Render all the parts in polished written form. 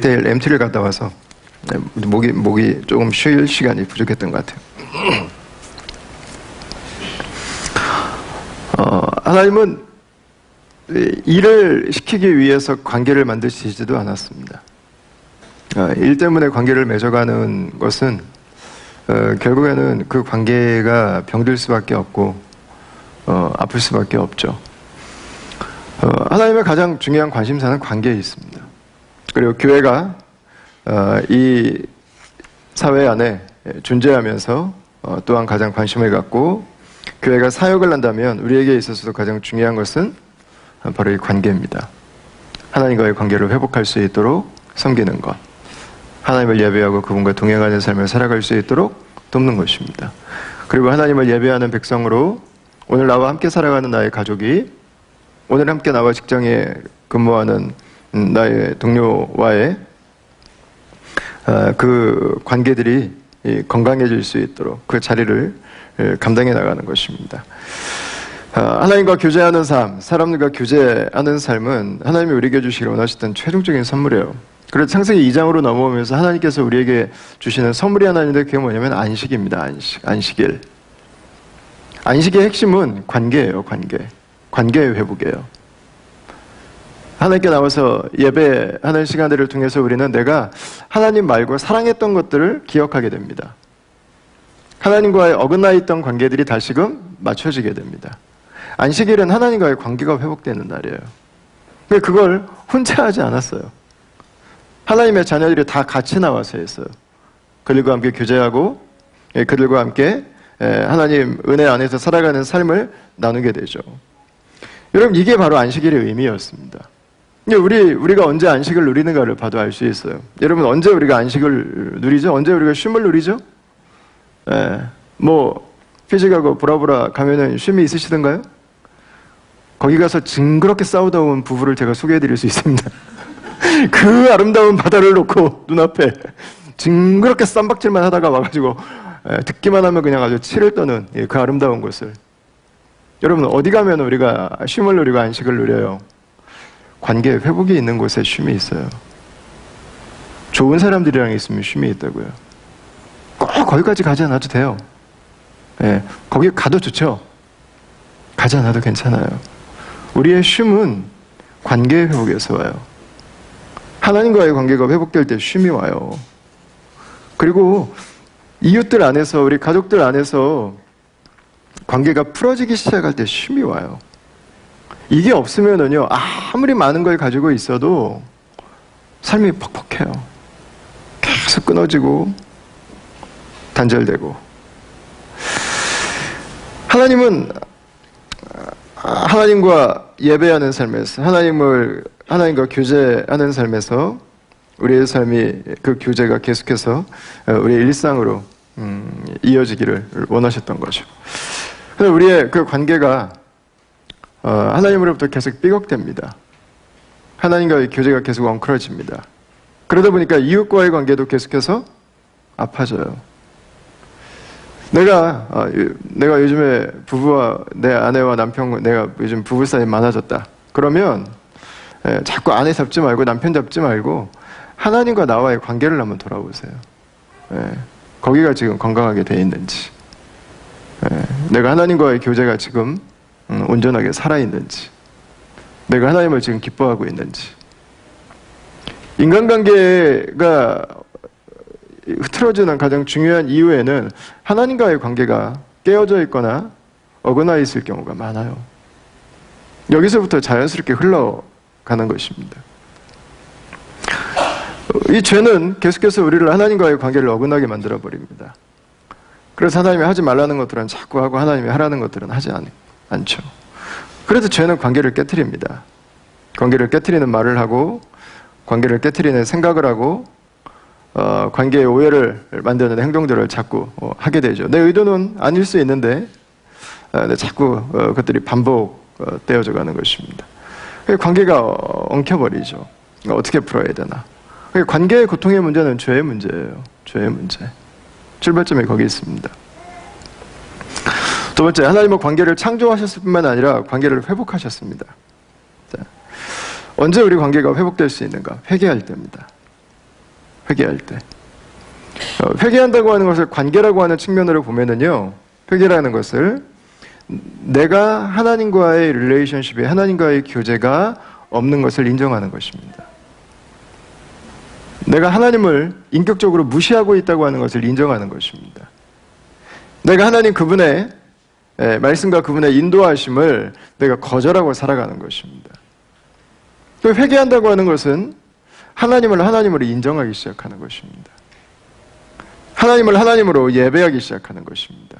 1대1 MT를 갔다 와서 목이 조금 쉴 시간이 부족했던 것 같아요. 하나님은 일을 시키기 위해서 관계를 만드시지도 않았습니다. 일 때문에 관계를 맺어가는 것은 결국에는 그 관계가 병들 수밖에 없고 아플 수밖에 없죠. 하나님의 가장 중요한 관심사는 관계에 있습니다. 그리고 교회가 이 사회 안에 존재하면서 또한 가장 관심을 갖고 교회가 사역을 한다면 우리에게 있어서도 가장 중요한 것은 바로 이 관계입니다. 하나님과의 관계를 회복할 수 있도록 섬기는 것, 하나님을 예배하고 그분과 동행하는 삶을 살아갈 수 있도록 돕는 것입니다. 그리고 하나님을 예배하는 백성으로 오늘 나와 함께 살아가는 나의 가족이, 오늘 함께 나와 직장에 근무하는 나의 동료와의 그 관계들이 건강해질 수 있도록 그 자리를 감당해 나가는 것입니다. 하나님과 교제하는 삶, 사람들과 교제하는 삶은 하나님이 우리에게 주시기를 원하셨던 최종적인 선물이에요. 그래서 창세기 2장으로 넘어오면서 하나님께서 우리에게 주시는 선물이 하나 있는데 그게 뭐냐면 안식입니다. 안식일. 안식의 핵심은 관계예요. 관계의 회복이에요. 하나님께 나와서 예배하는 시간들을 통해서 우리는 내가 하나님 말고 사랑했던 것들을 기억하게 됩니다. 하나님과의 어긋나 있던 관계들이 다시금 맞춰지게 됩니다. 안식일은 하나님과의 관계가 회복되는 날이에요. 근데 그걸 혼자 하지 않았어요. 하나님의 자녀들이 다 같이 나와서 했어요. 그들과 함께 교제하고 그들과 함께 하나님 은혜 안에서 살아가는 삶을 나누게 되죠. 여러분, 이게 바로 안식일의 의미였습니다. 우리가 언제 안식을 누리는가를 봐도 알 수 있어요. 여러분, 언제 우리가 안식을 누리죠? 언제 우리가 쉼을 누리죠? 피지가고 보라보라 가면은 쉼이 있으시던가요? 거기 가서 징그럽게 싸우다 온 부부를 제가 소개해드릴 수 있습니다. 그 아름다운 바다를 놓고 눈앞에 징그럽게 쌈박질만 하다가 와가지고 듣기만 하면 그냥 아주 치를 떠는 그 아름다운 곳을. 여러분, 어디 가면 우리가 쉼을 누리고 안식을 누려요? 관계 회복이 있는 곳에 쉼이 있어요. 좋은 사람들이랑 있으면 쉼이 있다고요. 꼭 거기까지 가지 않아도 돼요. 거기 가도 좋죠. 가지 않아도 괜찮아요. 우리의 쉼은 관계 회복에서 와요. 하나님과의 관계가 회복될 때 쉼이 와요. 그리고 이웃들 안에서, 우리 가족들 안에서 관계가 풀어지기 시작할 때 쉼이 와요. 이게 없으면은요, 아무리 많은 걸 가지고 있어도 삶이 퍽퍽해요. 계속 끊어지고 단절되고. 하나님은 하나님과 예배하는 삶에서, 하나님과 교제하는 삶에서 우리의 삶이, 그 교제가 계속해서 우리의 일상으로 이어지기를 원하셨던 거죠. 그래서 우리의 그 관계가 하나님으로부터 계속 삐걱댑니다. 하나님과의 교제가 계속 엉클어집니다. 그러다 보니까 이웃과의 관계도 계속해서 아파져요. 내가 요즘에 부부와 내 아내와 남편, 내가 요즘 부부 사이 많아졌다. 그러면 자꾸 아내 잡지 말고 남편 잡지 말고 하나님과 나와의 관계를 한번 돌아보세요. 거기가 지금 건강하게 돼 있는지, 내가 하나님과의 교제가 지금 온전하게 살아있는지, 내가 하나님을 지금 기뻐하고 있는지. 인간관계가 흐트러지는 가장 중요한 이유에는 하나님과의 관계가 깨어져 있거나 어긋나 있을 경우가 많아요. 여기서부터 자연스럽게 흘러가는 것입니다. 이 죄는 계속해서 우리를 하나님과의 관계를 어긋나게 만들어버립니다. 그래서 하나님이 하지 말라는 것들은 자꾸 하고 하나님이 하라는 것들은 하지 않죠. 그래서 죄는 관계를 깨트립니다. 관계를 깨트리는 말을 하고, 관계를 깨트리는 생각을 하고, 관계의 오해를 만드는 행동들을 자꾸 하게 되죠. 내 의도는 아닐 수 있는데 자꾸 그것들이 반복되어져 가는 것입니다. 관계가 엉켜버리죠. 어떻게 풀어야 되나. 관계의 고통의 문제는 죄의 문제예요. 죄의 문제. 출발점이 거기 있습니다. 두 번째, 하나님은 관계를 창조하셨을 뿐만 아니라 관계를 회복하셨습니다. 자, 언제 우리 관계가 회복될 수 있는가? 회개할 때입니다. 회개할 때. 회개한다고 하는 것을 관계라고 하는 측면으로 보면은요, 회개라는 것을 내가 하나님과의 릴레이션십에 하나님과의 교제가 없는 것을 인정하는 것입니다. 내가 하나님을 인격적으로 무시하고 있다고 하는 것을 인정하는 것입니다. 내가 하나님 그분의 말씀과 그분의 인도하심을 내가 거절하고 살아가는 것입니다. 회개한다고 하는 것은 하나님을 하나님으로 인정하기 시작하는 것입니다. 하나님을 하나님으로 예배하기 시작하는 것입니다.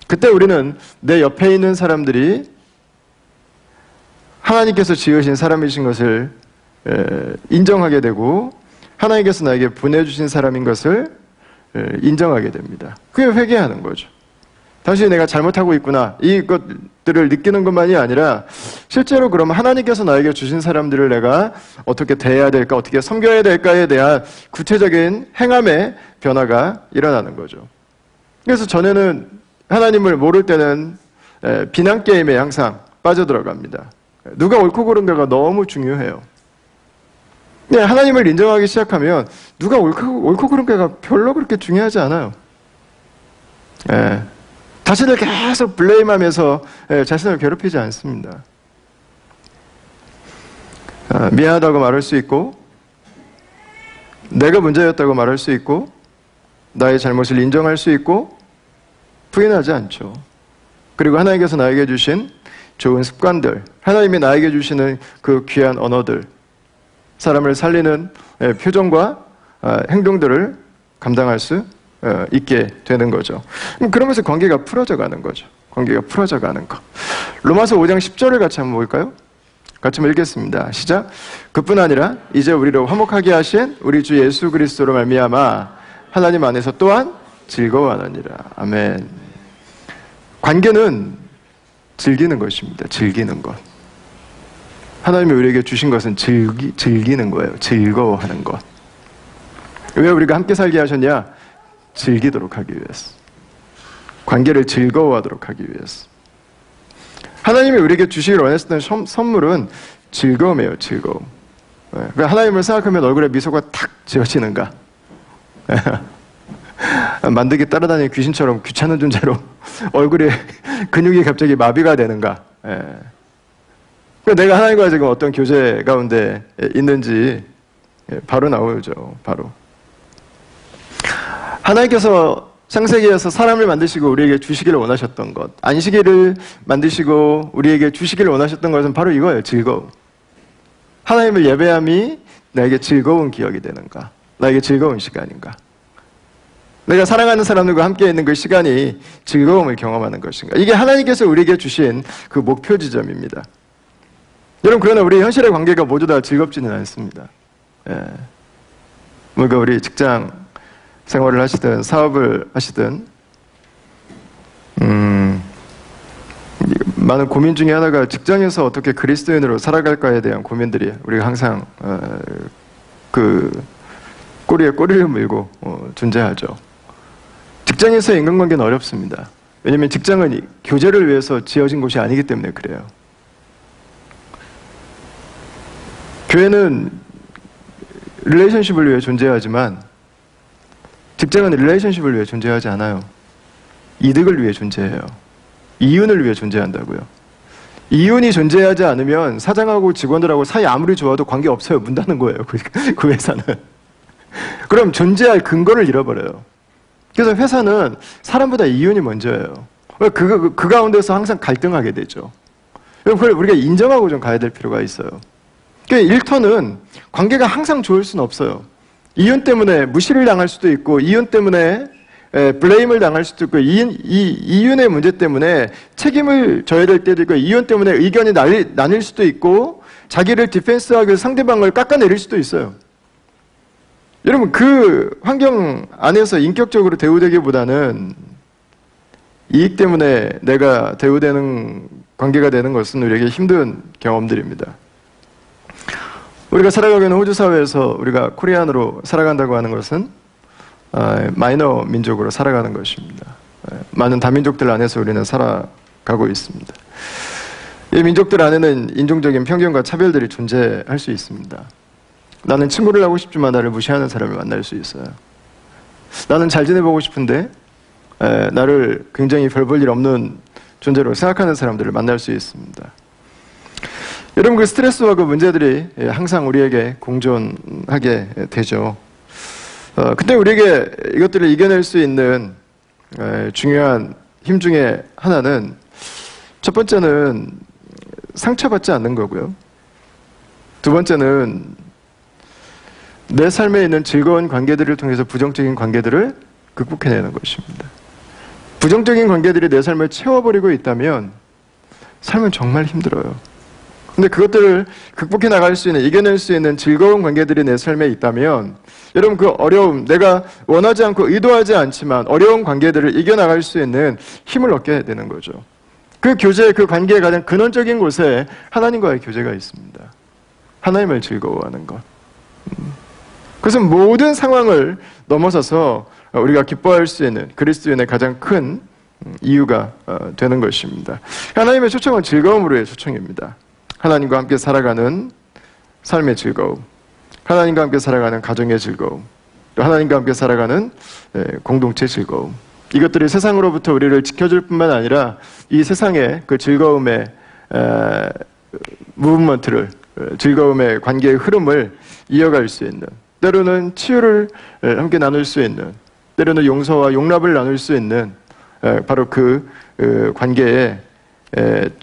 그때 우리는 내 옆에 있는 사람들이 하나님께서 지으신 사람이신 것을 인정하게 되고 하나님께서 나에게 보내주신 사람인 것을 인정하게 됩니다. 그게 회개하는 거죠. 당신이 내가 잘못하고 있구나 이것들을 느끼는 것만이 아니라 실제로 그러면 하나님께서 나에게 주신 사람들을 내가 어떻게 대해야 될까, 어떻게 섬겨야 될까에 대한 구체적인 행함의 변화가 일어나는 거죠. 그래서 전에는 하나님을 모를 때는 비난 게임에 항상 빠져들어갑니다. 누가 옳고 그른가가 너무 중요해요. 하나님을 인정하기 시작하면 누가 옳고 그른가가 별로 그렇게 중요하지 않아요. 자신을 계속 블레임하면서 자신을 괴롭히지 않습니다. 미안하다고 말할 수 있고 내가 문제였다고 말할 수 있고 나의 잘못을 인정할 수 있고 부인하지 않죠. 그리고 하나님께서 나에게 주신 좋은 습관들, 하나님이 나에게 주시는 그 귀한 언어들, 사람을 살리는 표정과 행동들을 감당할 수 있게 되는 거죠. 그러면서 관계가 풀어져 가는 거죠. 관계가 풀어져 가는 거. 로마서 5장 10절을 같이 한번 볼까요? 같이 한번 읽겠습니다. 시작. 그뿐 아니라 이제 우리로 화목하게 하신 우리 주 예수 그리스도로 말미암아 하나님 안에서 또한 즐거워하느니라. 아멘. 관계는 즐기는 것입니다. 즐기는 것. 하나님이 우리에게 주신 것은 즐기는 거예요. 즐거워하는 것. 왜 우리가 함께 살게 하셨냐? 즐기도록 하기 위해서. 관계를 즐거워하도록 하기 위해서. 하나님이 우리에게 주시기를 원했었던 선물은 즐거움이에요. 즐거움. 왜 하나님을 생각하면 얼굴에 미소가 탁 지어지는가? 만드기 따라다니는 귀신처럼 귀찮은 존재로 얼굴에 근육이 갑자기 마비가 되는가? 내가 하나님과 지금 어떤 교제 가운데 있는지 바로 나오죠. 바로. 하나님께서 창세기에서 사람을 만드시고 우리에게 주시기를 원하셨던 것, 안식일을 만드시고 우리에게 주시기를 원하셨던 것은 바로 이거예요. 즐거움. 하나님을 예배함이 나에게 즐거운 기억이 되는가? 나에게 즐거운 시간인가? 내가 사랑하는 사람들과 함께 있는 그 시간이 즐거움을 경험하는 것인가? 이게 하나님께서 우리에게 주신 그 목표 지점입니다. 여러분, 그러나 우리 현실의 관계가 모두 다 즐겁지는 않습니다. 뭔가 우리 직장 생활을 하시든 사업을 하시든 많은 고민 중에 하나가 직장에서 어떻게 그리스도인으로 살아갈까에 대한 고민들이 우리가 항상 그 꼬리에 꼬리를 물고 존재하죠. 직장에서의 인간관계는 어렵습니다. 왜냐하면 직장은 교제를 위해서 지어진 곳이 아니기 때문에 그래요. 교회는 릴레이션십을 위해 존재하지만 직장은 릴레이션십을 위해 존재하지 않아요. 이득을 위해 존재해요. 이윤을 위해 존재한다고요. 이윤이 존재하지 않으면 사장하고 직원들하고 사이 아무리 좋아도 관계 없어요. 문 닫는 거예요. 그 회사는. 그럼 존재할 근거를 잃어버려요. 그래서 회사는 사람보다 이윤이 먼저예요. 그 가운데서 항상 갈등하게 되죠. 그걸 우리가 인정하고 좀 가야 될 필요가 있어요. 그러니까 일터는 관계가 항상 좋을 수는 없어요. 이윤 때문에 무시를 당할 수도 있고, 이윤 때문에 블레임을 당할 수도 있고, 이윤의 문제 때문에 책임을 져야 될 때도 있고, 이윤 때문에 의견이 나뉠 수도 있고, 자기를 디펜스하기 위해서 상대방을 깎아내릴 수도 있어요. 여러분, 그 환경 안에서 인격적으로 대우되기보다는 이익 때문에 내가 대우되는 관계가 되는 것은 우리에게 힘든 경험들입니다. 우리가 살아가고 있는 호주 사회에서 우리가 코리안으로 살아간다고 하는 것은 마이너 민족으로 살아가는 것입니다. 많은 다민족들 안에서 우리는 살아가고 있습니다. 이 민족들 안에는 인종적인 편견과 차별들이 존재할 수 있습니다. 나는 친구를 하고 싶지만 나를 무시하는 사람을 만날 수 있어요. 나는 잘 지내보고 싶은데 나를 굉장히 별 볼 일 없는 존재로 생각하는 사람들을 만날 수 있습니다. 여러분, 그 스트레스와 그 문제들이 항상 우리에게 공존하게 되죠. 근데 우리에게 이것들을 이겨낼 수 있는 중요한 힘 중에 하나는, 첫 번째는 상처받지 않는 거고요. 두 번째는 내 삶에 있는 즐거운 관계들을 통해서 부정적인 관계들을 극복해내는 것입니다. 부정적인 관계들이 내 삶을 채워버리고 있다면 삶은 정말 힘들어요. 근데 그것들을 극복해 나갈 수 있는, 이겨낼 수 있는 즐거운 관계들이 내 삶에 있다면, 여러분, 그 어려움, 내가 원하지 않고 의도하지 않지만 어려운 관계들을 이겨나갈 수 있는 힘을 얻게 되는 거죠. 그 교제, 그 관계의 가장 근원적인 곳에 하나님과의 교제가 있습니다. 하나님을 즐거워하는 것. 그래서 모든 상황을 넘어서서 우리가 기뻐할 수 있는 그리스도인의 가장 큰 이유가 되는 것입니다. 하나님의 초청은 즐거움으로의 초청입니다. 하나님과 함께 살아가는 삶의 즐거움, 하나님과 함께 살아가는 가정의 즐거움, 또 하나님과 함께 살아가는 공동체 즐거움, 이것들이 세상으로부터 우리를 지켜줄 뿐만 아니라 이 세상의 그 즐거움의 무브먼트를, 즐거움의 관계의 흐름을 이어갈 수 있는, 때로는 치유를 함께 나눌 수 있는, 때로는 용서와 용납을 나눌 수 있는 바로 그 관계의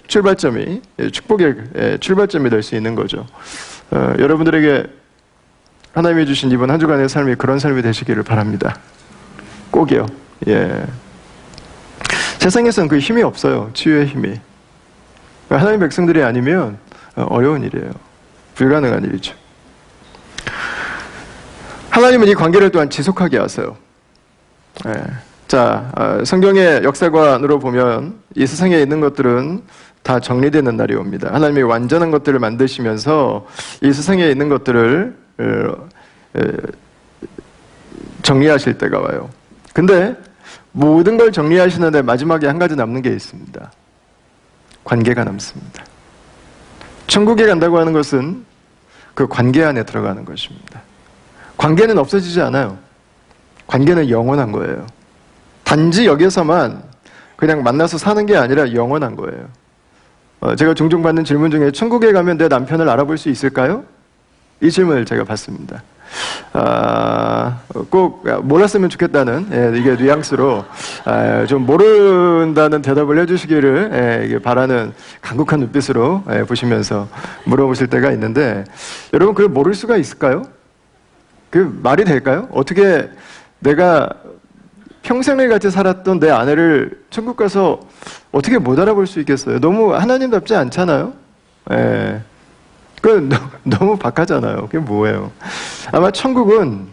출발점이, 축복의 출발점이 될 수 있는 거죠. 여러분들에게 하나님이 주신 이번 한 주간의 삶이 그런 삶이 되시기를 바랍니다. 꼭이요. 예. 세상에서는 그 힘이 없어요. 치유의 힘이. 하나님 백성들이 아니면 어려운 일이에요. 불가능한 일이죠. 하나님은 이 관계를 또한 지속하게 하세요. 예. 자, 성경의 역사관으로 보면 이 세상에 있는 것들은 다 정리되는 날이 옵니다. 하나님이 완전한 것들을 만드시면서 이 세상에 있는 것들을 정리하실 때가 와요. 근데 모든 걸 정리하시는데 마지막에 한 가지 남는 게 있습니다. 관계가 남습니다. 천국에 간다고 하는 것은 그 관계 안에 들어가는 것입니다. 관계는 없어지지 않아요. 관계는 영원한 거예요. 단지 여기서만 그냥 만나서 사는 게 아니라 영원한 거예요. 제가 종종 받는 질문 중에 천국에 가면 내 남편을 알아볼 수 있을까요? 이 질문을 제가 받습니다. 꼭 몰랐으면 좋겠다는, 이게 뉘앙스로 좀 모른다는 대답을 해주시기를 바라는 간곡한 눈빛으로 보시면서 물어보실 때가 있는데, 여러분, 그걸 모를 수가 있을까요? 그 말이 될까요? 어떻게 내가 평생을 같이 살았던 내 아내를 천국 가서 어떻게 못 알아볼 수 있겠어요? 너무 하나님답지 않잖아요? 예. 그건 너무 박하잖아요. 그게 뭐예요? 아마 천국은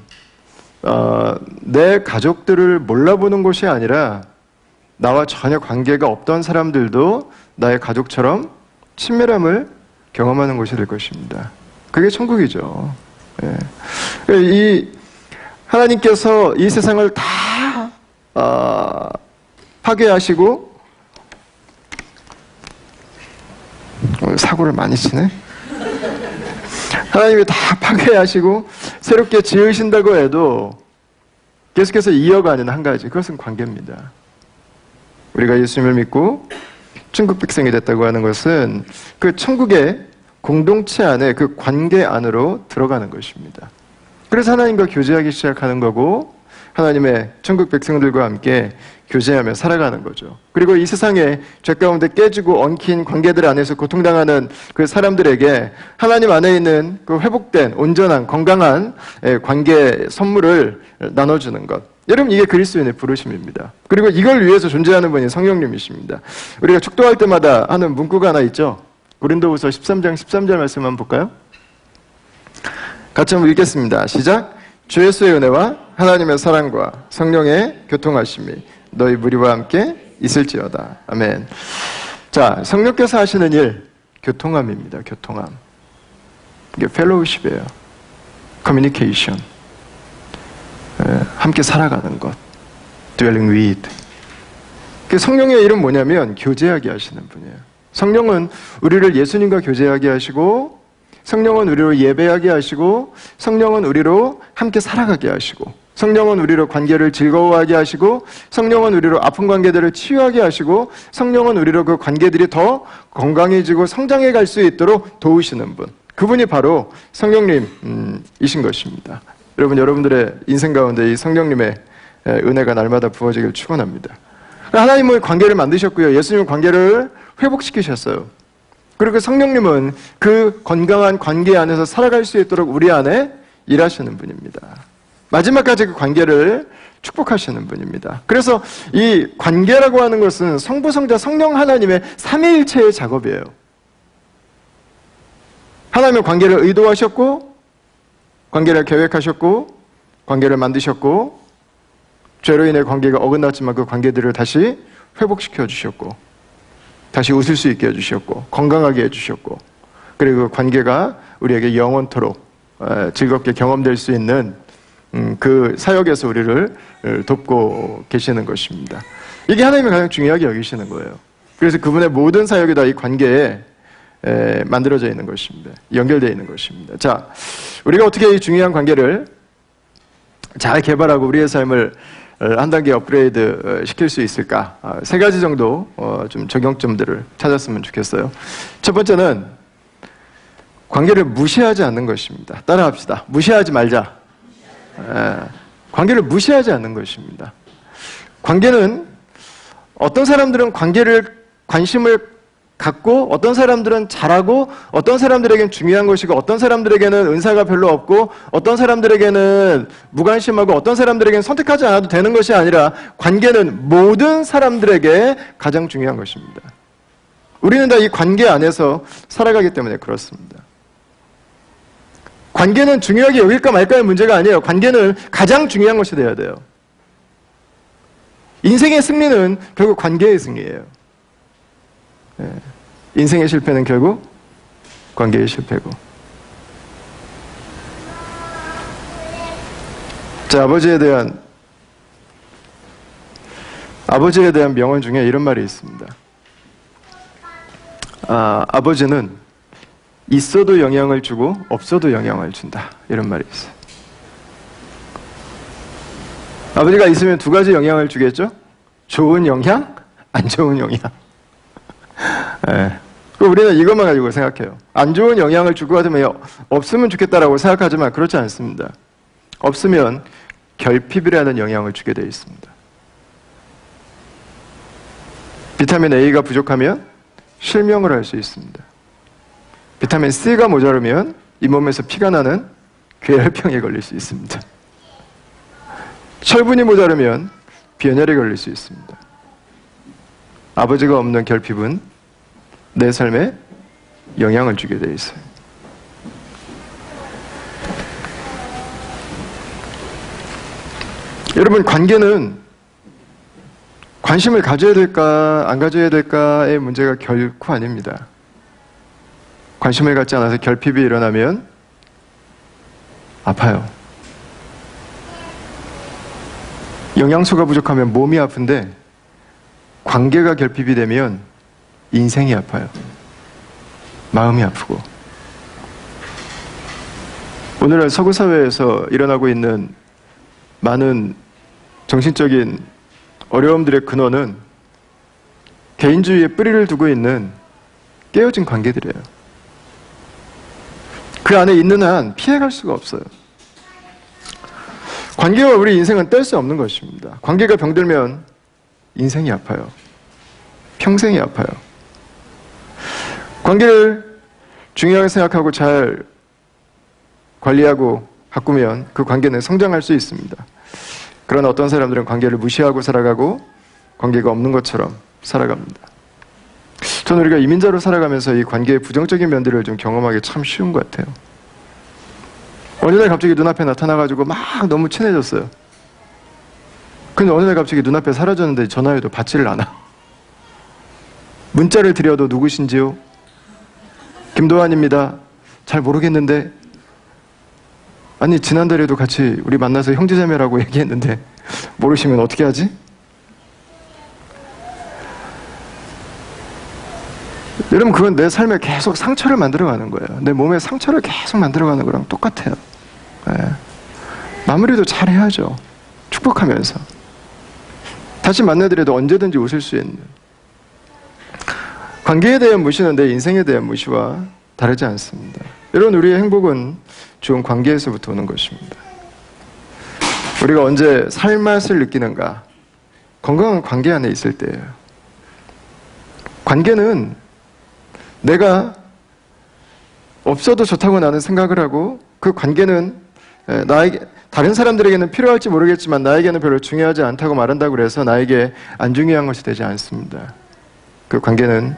내 가족들을 몰라보는 곳이 아니라 나와 전혀 관계가 없던 사람들도 나의 가족처럼 친밀함을 경험하는 곳이 될 것입니다. 그게 천국이죠. 예. 이 하나님께서 이 세상을 다 파괴하시고, 사고를 많이 치네. 하나님이 다 파괴하시고 새롭게 지으신다고 해도 계속해서 이어가는 한 가지, 그것은 관계입니다. 우리가 예수님을 믿고 천국 백성이 됐다고 하는 것은 그 천국의 공동체 안에, 그 관계 안으로 들어가는 것입니다. 그래서 하나님과 교제하기 시작하는 거고, 하나님의 천국 백성들과 함께 교제하며 살아가는 거죠. 그리고 이 세상에 죄 가운데 깨지고 엉킨 관계들 안에서 고통당하는 그 사람들에게 하나님 안에 있는 그 회복된 온전한 건강한 관계 선물을 나눠주는 것. 여러분, 이게 그리스도인의 부르심입니다. 그리고 이걸 위해서 존재하는 분이 성령님이십니다. 우리가 축도할 때마다 하는 문구가 하나 있죠. 고린도후서 13장 13절 말씀 한번 볼까요? 같이 한번 읽겠습니다. 시작. 주 예수의 은혜와 하나님의 사랑과 성령의 교통하심이 너희 무리와 함께 있을지어다. 아멘. 자, 성령께서 하시는 일, 교통함입니다. 교통함. 이게 펠로우십이에요. 커뮤니케이션. 함께 살아가는 것. dwelling with. 성령의 일은 뭐냐면 교제하게 하시는 분이에요. 성령은 우리를 예수님과 교제하게 하시고 성령은 우리로 예배하게 하시고, 성령은 우리로 함께 살아가게 하시고, 성령은 우리로 관계를 즐거워하게 하시고, 성령은 우리로 아픈 관계들을 치유하게 하시고, 성령은 우리로 그 관계들이 더 건강해지고 성장해 갈 수 있도록 도우시는 분, 그분이 바로 성령님이신 것입니다. 여러분들의 인생 가운데 이 성령님의 은혜가 날마다 부어지길 축원합니다. 하나님은 관계를 만드셨고요, 예수님은 관계를 회복시키셨어요. 그리고 성령님은 그 건강한 관계 안에서 살아갈 수 있도록 우리 안에 일하시는 분입니다. 마지막까지 그 관계를 축복하시는 분입니다. 그래서 이 관계라고 하는 것은 성부, 성자, 성령 하나님의 삼위일체의 작업이에요. 하나님은 관계를 의도하셨고, 관계를 계획하셨고, 관계를 만드셨고, 죄로 인해 관계가 어긋났지만 그 관계들을 다시 회복시켜 주셨고, 다시 웃을 수 있게 해주셨고, 건강하게 해주셨고, 그리고 그 관계가 우리에게 영원토록 즐겁게 경험될 수 있는 그 사역에서 우리를 돕고 계시는 것입니다. 이게 하나님이 가장 중요하게 여기시는 거예요. 그래서 그분의 모든 사역이 다 이 관계에 만들어져 있는 것입니다. 연결되어 있는 것입니다. 자, 우리가 어떻게 이 중요한 관계를 잘 개발하고 우리의 삶을 한 단계 업그레이드 시킬 수 있을까? 세 가지 정도 좀 적용점들을 찾았으면 좋겠어요. 첫 번째는 관계를 무시하지 않는 것입니다. 따라합시다. 무시하지 말자. 관계를 무시하지 않는 것입니다. 관계는 어떤 사람들은 관심을 갖고, 어떤 사람들은 잘하고, 어떤 사람들에게는 중요한 것이고, 어떤 사람들에게는 은사가 별로 없고, 어떤 사람들에게는 무관심하고, 어떤 사람들에게는 선택하지 않아도 되는 것이 아니라 관계는 모든 사람들에게 가장 중요한 것입니다. 우리는 다 이 관계 안에서 살아가기 때문에 그렇습니다. 관계는 중요하게 여길까 말까의 문제가 아니에요. 관계는 가장 중요한 것이 되어야 돼요. 인생의 승리는 결국 관계의 승리예요. 인생의 실패는 결국 관계의 실패고. 자, 아버지에 대한 명언 중에 이런 말이 있습니다. 아버지는 있어도 영향을 주고 없어도 영향을 준다, 이런 말이 있어요. 아버지가 있으면 두 가지 영향을 주겠죠? 좋은 영향, 안 좋은 영향. 우리는 이것만 가지고 생각해요. 안 좋은 영향을 줄 것 같으면 없으면 좋겠다라고 생각하지만 그렇지 않습니다. 없으면 결핍이라는 영향을 주게 되어 있습니다. 비타민 A가 부족하면 실명을 할 수 있습니다. 비타민 C가 모자르면 잇몸에서 피가 나는 괴혈병에 걸릴 수 있습니다. 철분이 모자르면 비현혈에 걸릴 수 있습니다. 아버지가 없는 결핍은 내 삶에 영향을 주게 되어 있어요. 여러분, 관계는 관심을 가져야 될까 안 가져야 될까의 문제가 결코 아닙니다. 관심을 갖지 않아서 결핍이 일어나면 아파요. 영양소가 부족하면 몸이 아픈데 관계가 결핍이 되면 인생이 아파요. 마음이 아프고. 오늘날 서구 사회에서 일어나고 있는 많은 정신적인 어려움들의 근원은 개인주의에 뿌리를 두고 있는 깨어진 관계들이에요. 그 안에 있는 한 피해갈 수가 없어요. 관계와 우리 인생은 뗄 수 없는 것입니다. 관계가 병들면 인생이 아파요. 평생이 아파요. 관계를 중요하게 생각하고 잘 관리하고 가꾸면 그 관계는 성장할 수 있습니다. 그러나 어떤 사람들은 관계를 무시하고 살아가고 관계가 없는 것처럼 살아갑니다. 저는 우리가 이민자로 살아가면서 이 관계의 부정적인 면들을 좀 경험하기 참 쉬운 것 같아요. 어느 날 갑자기 눈앞에 나타나가지고 막 너무 친해졌어요. 근데 어느 날 갑자기 눈앞에 사라졌는데 전화해도 받지를 않아. 문자를 드려도 누구신지요? 김도환입니다. 잘 모르겠는데. 아니, 지난달에도 같이 우리 만나서 형제자매라고 얘기했는데 모르시면 어떻게 하지? 여러분, 그건 내 삶에 계속 상처를 만들어가는 거예요. 내 몸에 상처를 계속 만들어가는 거랑 똑같아요. 네. 마무리도 잘 해야죠. 축복하면서. 다시 만나더라도 언제든지 웃을 수 있는. 관계에 대한 무시는 내 인생에 대한 무시와 다르지 않습니다. 여러분, 우리의 행복은 좋은 관계에서부터 오는 것입니다. 우리가 언제 살맛을 느끼는가? 건강한 관계 안에 있을 때예요. 관계는 내가 없어도 좋다고 나는 생각을 하고, 그 관계는 나에게, 다른 사람들에게는 필요할지 모르겠지만 나에게는 별로 중요하지 않다고 말한다고 해서 나에게 안 중요한 것이 되지 않습니다. 그 관계는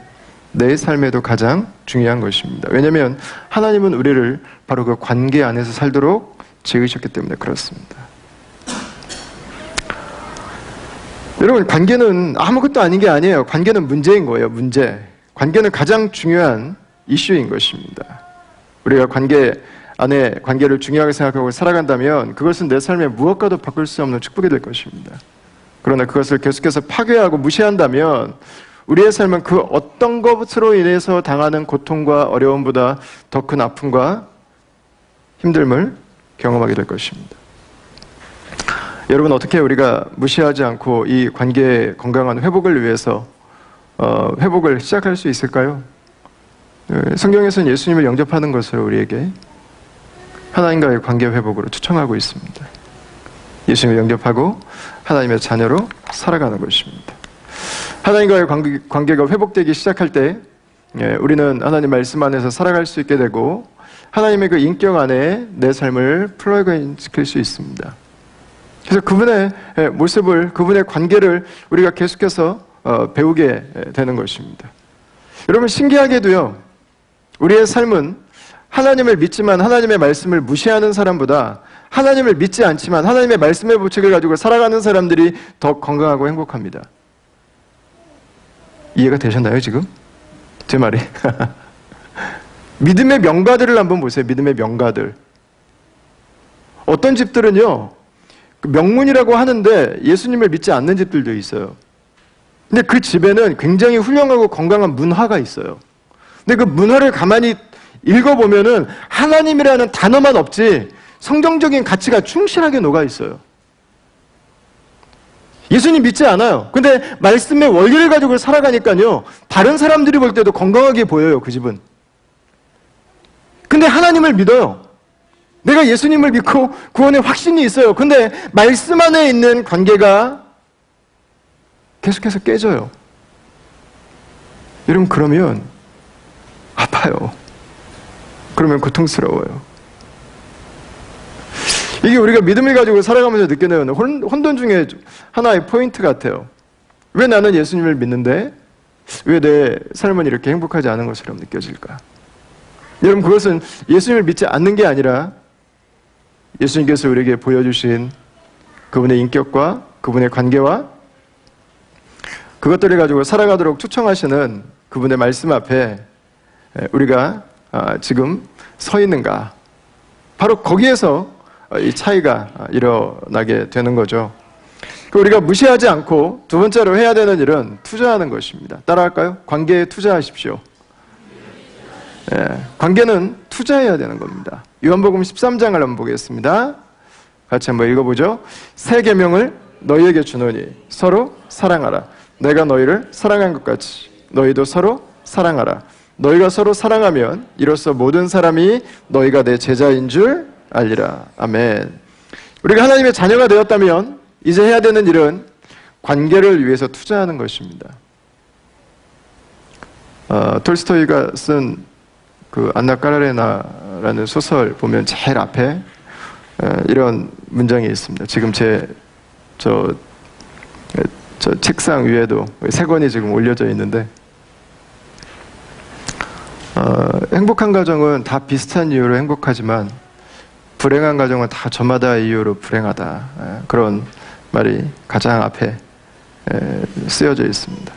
내 삶에도 가장 중요한 것입니다. 왜냐하면 하나님은 우리를 바로 그 관계 안에서 살도록 지으셨기 때문에 그렇습니다. 여러분, 관계는 아무것도 아닌 게 아니에요. 관계는 문제인 거예요. 문제. 관계는 가장 중요한 이슈인 것입니다. 우리가 관계 안에 관계를 중요하게 생각하고 살아간다면 그것은 내 삶에 무엇과도 바꿀 수 없는 축복이 될 것입니다. 그러나 그것을 계속해서 파괴하고 무시한다면 우리의 삶은 그 어떤 것으로 인해서 당하는 고통과 어려움보다 더 큰 아픔과 힘듦을 경험하게 될 것입니다. 여러분, 어떻게 우리가 무시하지 않고 이 관계의 건강한 회복을 위해서 회복을 시작할 수 있을까요? 성경에서는 예수님을 영접하는 것을 우리에게 하나님과의 관계 회복으로 추천하고 있습니다. 예수님을 영접하고 하나님의 자녀로 살아가는 것입니다. 하나님과의 관계가 회복되기 시작할 때 우리는 하나님 말씀 안에서 살아갈 수 있게 되고 하나님의 그 인격 안에 내 삶을 플러그인 시킬 수 있습니다. 그래서 그분의 모습을, 그분의 관계를 우리가 계속해서 배우게 되는 것입니다. 여러분, 신기하게도요, 우리의 삶은 하나님을 믿지만 하나님의 말씀을 무시하는 사람보다 하나님을 믿지 않지만 하나님의 말씀의 법칙을 가지고 살아가는 사람들이 더 건강하고 행복합니다. 이해가 되셨나요, 지금? 제 말이? 믿음의 명가들을 한번 보세요. 믿음의 명가들. 어떤 집들은요, 명문이라고 하는데 예수님을 믿지 않는 집들도 있어요. 근데 그 집에는 굉장히 훌륭하고 건강한 문화가 있어요. 근데 그 문화를 가만히 읽어보면은 하나님이라는 단어만 없지 성경적인 가치가 충실하게 녹아 있어요. 예수님 믿지 않아요. 근데 말씀의 원리를 가지고 살아가니까요, 다른 사람들이 볼 때도 건강하게 보여요, 그 집은. 근데 하나님을 믿어요. 내가 예수님을 믿고 구원의 확신이 있어요. 근데 말씀 안에 있는 관계가 계속해서 깨져요. 여러분, 그러면 아파요. 그러면 고통스러워요. 이게 우리가 믿음을 가지고 살아가면서 느끼는 혼돈 중에 하나의 포인트 같아요. 왜 나는 예수님을 믿는데 왜 내 삶은 이렇게 행복하지 않은 것처럼 느껴질까? 여러분, 그것은 예수님을 믿지 않는 게 아니라 예수님께서 우리에게 보여주신 그분의 인격과 그분의 관계와 그것들을 가지고 살아가도록 초청하시는 그분의 말씀 앞에 우리가 지금 서 있는가? 바로 거기에서 이 차이가 일어나게 되는 거죠. 우리가 무시하지 않고 두 번째로 해야 되는 일은 투자하는 것입니다. 따라할까요? 관계에 투자하십시오. 관계는 투자해야 되는 겁니다. 요한복음 13장을 한번 보겠습니다. 같이 한번 읽어보죠. 새 계명을 너희에게 주노니 서로 사랑하라. 내가 너희를 사랑한 것 같이 너희도 서로 사랑하라. 너희가 서로 사랑하면 이로써 모든 사람이 너희가 내 제자인 줄 알리라. 아멘. 우리가 하나님의 자녀가 되었다면 이제 해야 되는 일은 관계를 위해서 투자하는 것입니다. 톨스토이가 쓴 그 안나 까라레나라는 소설 보면 제일 앞에 이런 문장이 있습니다. 지금 저 책상 위에도 세 권이 지금 올려져 있는데, 행복한 가정은 다 비슷한 이유로 행복하지만 불행한 가정은 다 저마다의 이유로 불행하다. 그런 말이 가장 앞에 쓰여져 있습니다.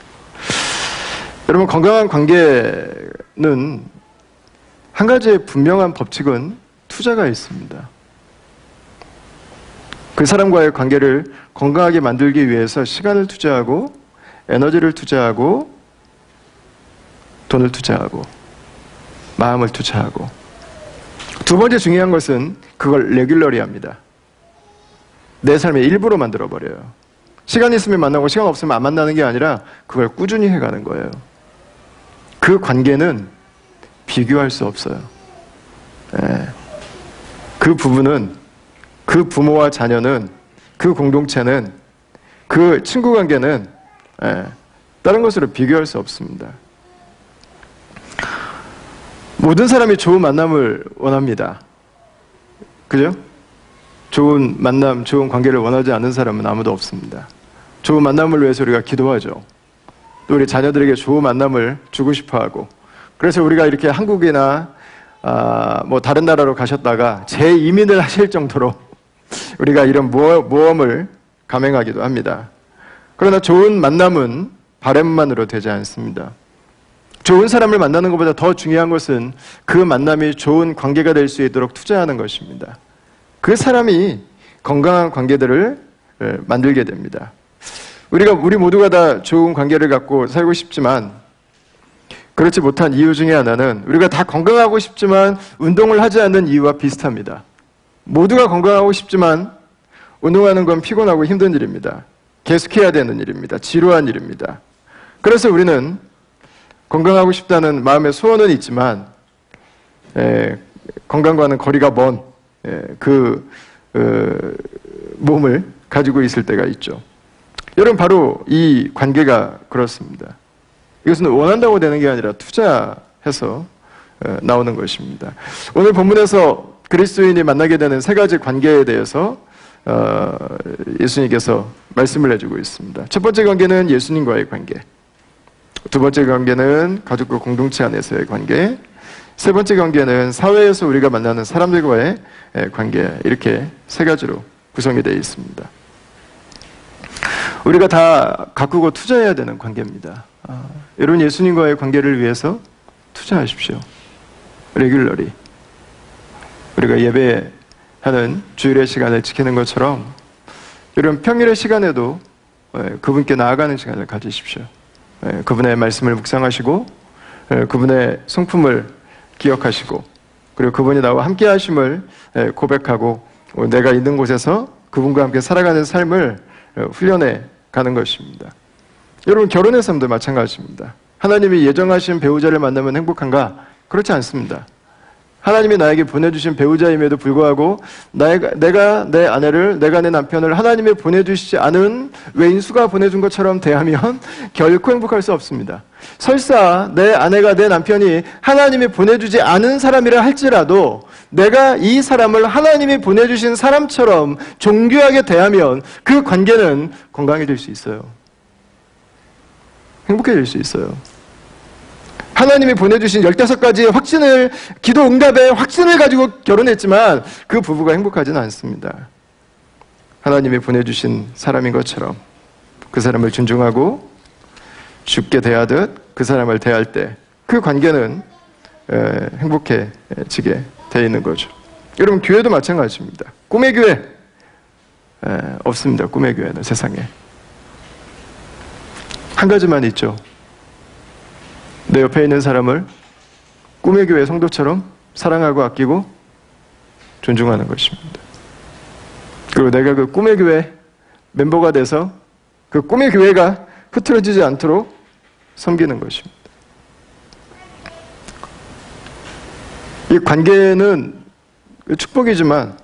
여러분, 건강한 관계는 한 가지의 분명한 법칙은 투자가 있습니다. 그 사람과의 관계를 건강하게 만들기 위해서 시간을 투자하고 에너지를 투자하고 돈을 투자하고 마음을 투자하고 두 번째 중요한 것은 그걸 레귤러리 합니다. 내 삶의 일부로 만들어버려요. 시간 있으면 만나고 시간 없으면 안 만나는 게 아니라 그걸 꾸준히 해가는 거예요. 그 관계는 비교할 수 없어요. 그 부부는, 그 부모와 자녀는, 그 공동체는, 그 친구 관계는 다른 것으로 비교할 수 없습니다. 모든 사람이 좋은 만남을 원합니다. 그죠? 좋은 만남, 좋은 관계를 원하지 않는 사람은 아무도 없습니다. 좋은 만남을 위해서 우리가 기도하죠. 또 우리 자녀들에게 좋은 만남을 주고 싶어 하고, 그래서 우리가 이렇게 한국이나 뭐 다른 나라로 가셨다가 재이민을 하실 정도로 우리가 이런 모험을 감행하기도 합니다. 그러나 좋은 만남은 바람만으로 되지 않습니다. 좋은 사람을 만나는 것보다 더 중요한 것은 그 만남이 좋은 관계가 될 수 있도록 투자하는 것입니다. 그 사람이 건강한 관계들을 만들게 됩니다. 우리 모두가 다 좋은 관계를 갖고 살고 싶지만 그렇지 못한 이유 중에 하나는 우리가 다 건강하고 싶지만 운동을 하지 않는 이유와 비슷합니다. 모두가 건강하고 싶지만 운동하는 건 피곤하고 힘든 일입니다. 계속해야 되는 일입니다. 지루한 일입니다. 그래서 우리는 건강하고 싶다는 마음의 소원은 있지만 건강과는 거리가 먼 몸을 가지고 있을 때가 있죠. 여러분, 바로 이 관계가 그렇습니다. 이것은 원한다고 되는 게 아니라 투자해서 나오는 것입니다. 오늘 본문에서 그리스도인이 만나게 되는 세 가지 관계에 대해서 예수님께서 말씀을 해주고 있습니다. 첫 번째 관계는 예수님과의 관계, 두 번째 관계는 가족과 공동체 안에서의 관계, 세 번째 관계는 사회에서 우리가 만나는 사람들과의 관계, 이렇게 세 가지로 구성이 되어 있습니다. 우리가 다 가꾸고 투자해야 되는 관계입니다. 여러분, 예수님과의 관계를 위해서 투자하십시오. 레귤러리. 우리가 예배하는 주일의 시간을 지키는 것처럼 여러분, 평일의 시간에도 그분께 나아가는 시간을 가지십시오. 그분의 말씀을 묵상하시고 그분의 성품을 기억하시고, 그리고 그분이 나와 함께 하심을 고백하고 내가 있는 곳에서 그분과 함께 살아가는 삶을 훈련해 가는 것입니다. 여러분, 결혼의 삶도 마찬가지입니다. 하나님이 예정하신 배우자를 만나면 행복한가? 그렇지 않습니다. 하나님이 나에게 보내주신 배우자임에도 불구하고 내가 내 아내를, 내가 내 남편을 하나님이 보내주시지 않은 외인수가 보내준 것처럼 대하면 결코 행복할 수 없습니다. 설사 내 아내가, 내 남편이 하나님이 보내주지 않은 사람이라 할지라도 내가 이 사람을 하나님이 보내주신 사람처럼 존귀하게 대하면 그 관계는 건강해질 수 있어요. 행복해질 수 있어요. 하나님이 보내주신 15가지의 확신을, 기도 응답의 확신을 가지고 결혼했지만 그 부부가 행복하지는 않습니다. 하나님이 보내주신 사람인 것처럼 그 사람을 존중하고 쉽게 대하듯 그 사람을 대할 때 그 관계는 행복해지게 되어 있는 거죠. 여러분, 교회도 마찬가지입니다. 꿈의 교회 없습니다. 꿈의 교회는 세상에 한 가지만 있죠. 내 옆에 있는 사람을 꿈의 교회 성도처럼 사랑하고 아끼고 존중하는 것입니다. 그리고 내가 그 꿈의 교회 멤버가 돼서 그 꿈의 교회가 흐트러지지 않도록 섬기는 것입니다. 이 관계는 축복이지만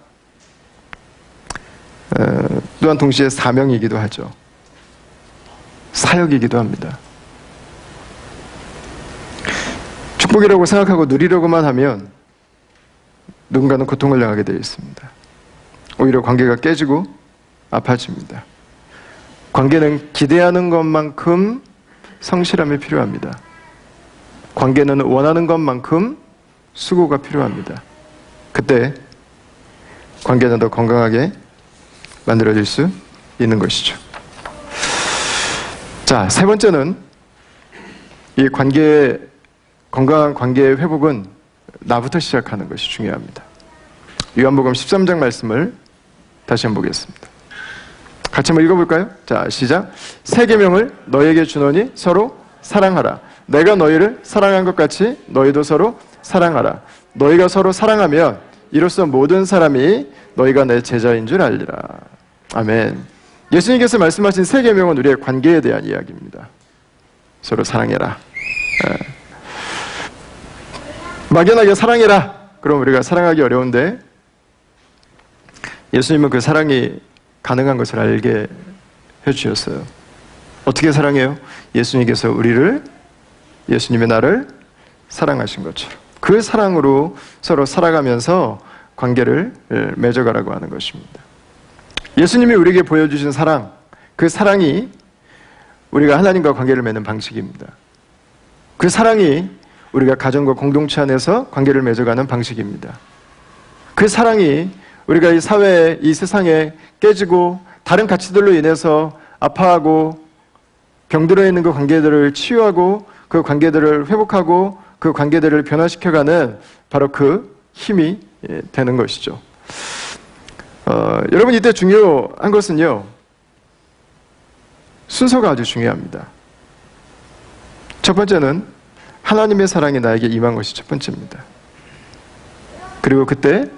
또한 동시에 사명이기도 하죠. 사역이기도 합니다. 축복이라고 생각하고 누리려고만 하면 누군가는 고통을 당하게 되어 있습니다. 오히려 관계가 깨지고 아파집니다. 관계는 기대하는 것만큼 성실함이 필요합니다. 관계는 원하는 것만큼 수고가 필요합니다. 그때 관계는 더 건강하게 만들어질 수 있는 것이죠. 자, 세 번째는 이 건강한 관계의 회복은 나부터 시작하는 것이 중요합니다. 요한복음 13장 말씀을 다시 한번 보겠습니다. 같이 한번 읽어볼까요? 자, 시작. 새 계명을 너에게 주노니 서로 사랑하라. 내가 너희를 사랑한 것 같이 너희도 서로 사랑하라. 너희가 서로 사랑하면 이로써 모든 사람이 너희가 내 제자인 줄 알리라. 아멘. 예수님께서 말씀하신 세 계명은 우리의 관계에 대한 이야기입니다. 서로 사랑해라. 막연하게 사랑해라. 그럼 우리가 사랑하기 어려운데 예수님은 그 사랑이 가능한 것을 알게 해주셨어요. 어떻게 사랑해요? 예수님께서 우리를, 예수님의 나를 사랑하신 것처럼 그 사랑으로 서로 살아가면서 관계를 맺어가라고 하는 것입니다. 예수님이 우리에게 보여주신 사랑, 그 사랑이 우리가 하나님과 관계를 맺는 방식입니다. 그 사랑이 우리가 가정과 공동체 안에서 관계를 맺어가는 방식입니다. 그 사랑이 우리가 이 사회에, 이 세상에 깨지고 다른 가치들로 인해서 아파하고 병들어 있는 그 관계들을 치유하고 그 관계들을 회복하고 그 관계들을 변화시켜가는 바로 그 힘이 되는 것이죠. 여러분, 이때 중요한 것은요, 순서가 아주 중요합니다. 첫 번째는 하나님의 사랑이 나에게 임한 것이 첫 번째입니다. 그리고 그때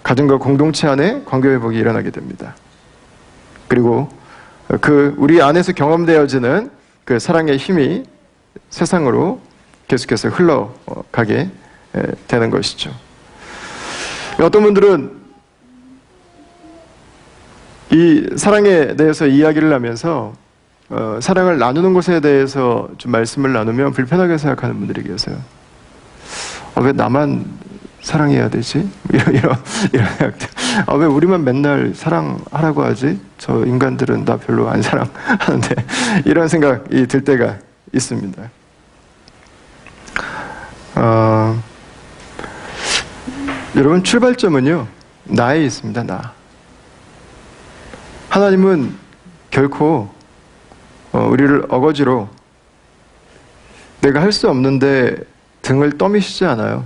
가정과 공동체 안에 관계 회복이 일어나게 됩니다. 그리고 그 우리 안에서 경험되어지는 그 사랑의 힘이 세상으로 계속해서 흘러가게 되는 것이죠. 어떤 분들은 이 사랑에 대해서 이야기를 하면서 사랑을 나누는 것에 대해서 좀 말씀을 나누면 불편하게 생각하는 분들이 계세요. 왜 나만 사랑해야 되지? 이런 생각들. 왜 우리만 맨날 사랑하라고 하지? 저 인간들은 나 별로 안 사랑하는데 이런 생각이 들 때가 있습니다. 여러분, 출발점은요, 나에 있습니다. 나. 하나님은 결코 우리를 어거지로 내가 할 수 없는데 등을 떠미시지 않아요.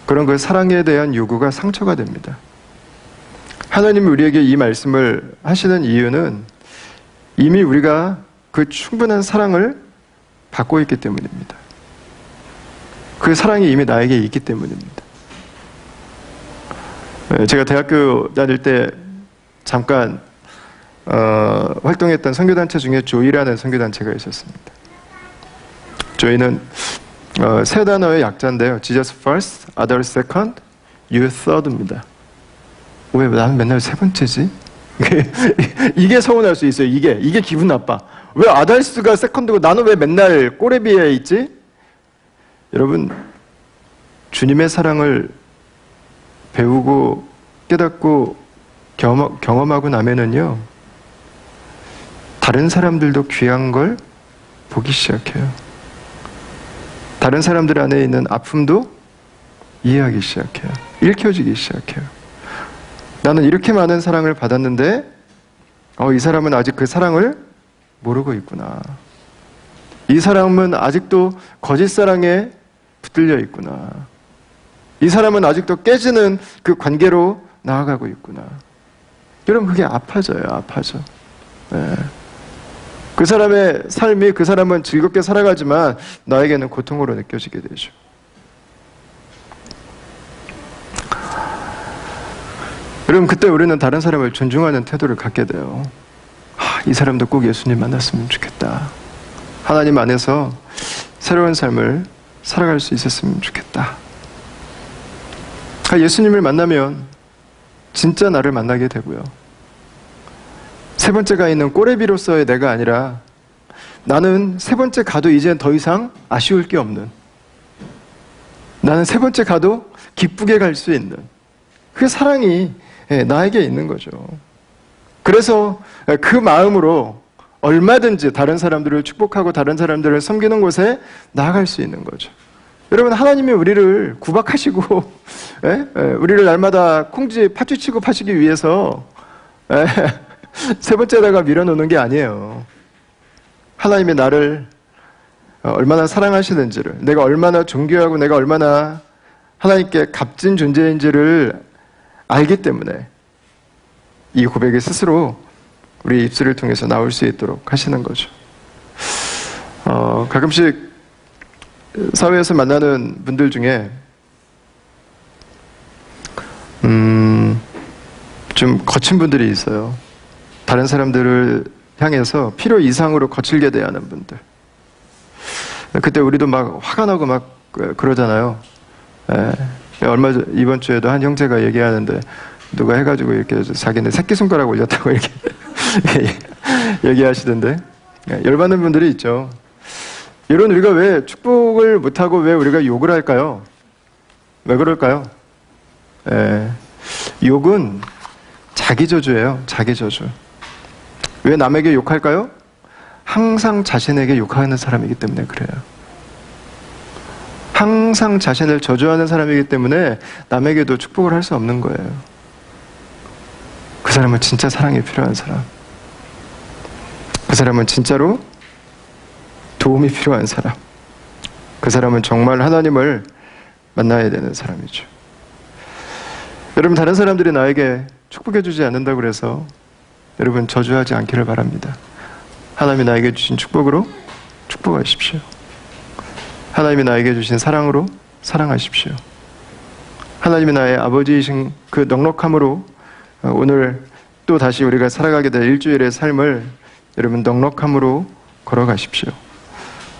그런 그 사랑에 대한 요구가 상처가 됩니다. 하나님이 우리에게 이 말씀을 하시는 이유는 이미 우리가 그 충분한 사랑을 받고 있기 때문입니다. 그 사랑이 이미 나에게 있기 때문입니다. 제가 대학교 다닐 때 잠깐 활동했던 선교단체 중에 조이라는 선교단체가 있었습니다. 조이는 세 단어의 약자인데요. Jesus first, others second, you third입니다. 왜 나는 맨날 세 번째지? 이게 서운할 수 있어요. 이게 기분 나빠. 왜 others가 second고 나는 왜 맨날 꼬레비에 있지? 여러분, 주님의 사랑을 배우고 깨닫고 경험하고 나면은요, 다른 사람들도 귀한 걸 보기 시작해요. 다른 사람들 안에 있는 아픔도 이해하기 시작해요. 읽혀지기 시작해요. 나는 이렇게 많은 사랑을 받았는데 이 사람은 아직 그 사랑을 모르고 있구나. 이 사람은 아직도 거짓 사랑에 붙들려 있구나. 이 사람은 아직도 깨지는 그 관계로 나아가고 있구나. 여러분, 그게 아파져요. 아파져. 네. 그 사람의 삶이, 그 사람은 즐겁게 살아가지만 나에게는 고통으로 느껴지게 되죠. 여러분, 그때 우리는 다른 사람을 존중하는 태도를 갖게 돼요. 이 사람도 꼭 예수님 만났으면 좋겠다. 하나님 안에서 새로운 삶을 살아갈 수 있었으면 좋겠다. 예수님을 만나면 진짜 나를 만나게 되고요. 세 번째가 있는 꼬레비로서의 내가 아니라 나는 세 번째 가도 이제 더 이상 아쉬울 게 없는, 나는 세 번째 가도 기쁘게 갈 수 있는 그 사랑이 나에게 있는 거죠. 그래서 그 마음으로 얼마든지 다른 사람들을 축복하고 다른 사람들을 섬기는 곳에 나아갈 수 있는 거죠. 여러분, 하나님이 우리를 구박하시고 우리를 날마다 콩쥐 파쥐치고 파시기 위해서 세 번째다가 밀어놓는 게 아니에요. 하나님이 나를 얼마나 사랑하시는지를, 내가 얼마나 존귀하고 내가 얼마나 하나님께 값진 존재인지를 알기 때문에 이 고백이 스스로 우리 입술을 통해서 나올 수 있도록 하시는 거죠. 가끔씩 사회에서 만나는 분들 중에 좀 거친 분들이 있어요. 다른 사람들을 향해서 필요 이상으로 거칠게 대하는 분들. 그때 우리도 막 화가 나고 막 그러잖아요. 이번 주에도 한 형제가 얘기하는데 누가 해가지고 이렇게 자기네 새끼손가락 올렸다고 이렇게 얘기하시던데, 열받는 분들이 있죠. 이런 우리가 왜 축복을 못하고 왜 우리가 욕을 할까요? 왜 그럴까요? 욕은 자기저주예요. 자기저주. 왜 남에게 욕할까요? 항상 자신에게 욕하는 사람이기 때문에 그래요. 항상 자신을 저주하는 사람이기 때문에 남에게도 축복을 할 수 없는 거예요. 그 사람은 진짜 사랑이 필요한 사람. 그 사람은 진짜로 도움이 필요한 사람. 그 사람은 정말 하나님을 만나야 되는 사람이죠. 여러분, 다른 사람들이 나에게 축복해주지 않는다고 그래서 여러분 저주하지 않기를 바랍니다. 하나님이 나에게 주신 축복으로 축복하십시오. 하나님이 나에게 주신 사랑으로 사랑하십시오. 하나님이 나의 아버지이신 그 넉넉함으로 오늘 또 다시 우리가 살아가게 될 일주일의 삶을 여러분 넉넉함으로 걸어가십시오.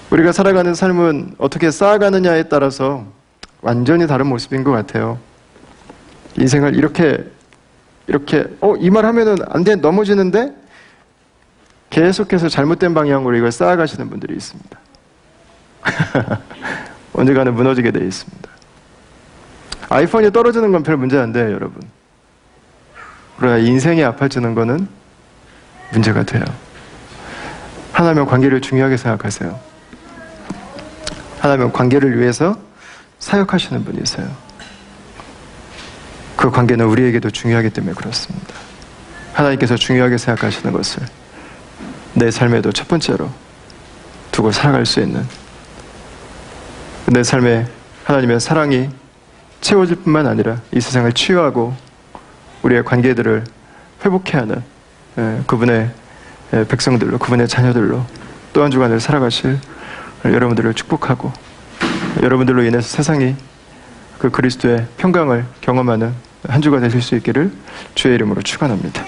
우리가 살아가는 삶은 어떻게 쌓아가느냐에 따라서 완전히 다른 모습인 것 같아요. 인생을 이렇게 이 말 하면은 안 돼, 넘어지는데 계속해서 잘못된 방향으로 이걸 쌓아가시는 분들이 있습니다. 언젠가는 무너지게 되어 있습니다. 아이폰이 떨어지는 건 별 문제 안 돼요, 여러분. 그러나 인생이 아파지는 거는 문제가 돼요. 하나님은 관계를 중요하게 생각하세요. 하나님은 관계를 위해서 사역하시는 분이세요. 그 관계는 우리에게도 중요하기 때문에 그렇습니다. 하나님께서 중요하게 생각하시는 것을 내 삶에도 첫 번째로 두고 살아갈 수 있는, 내 삶에 하나님의 사랑이 채워질 뿐만 아니라 이 세상을 치유하고 우리의 관계들을 회복해야 하는 그분의 백성들로, 그분의 자녀들로 또 한 주간을 살아가실 여러분들을 축복하고, 여러분들로 인해서 세상이 그 그리스도의 평강을 경험하는 한 주가 되실 수 있기를 주의 이름으로 축원합니다.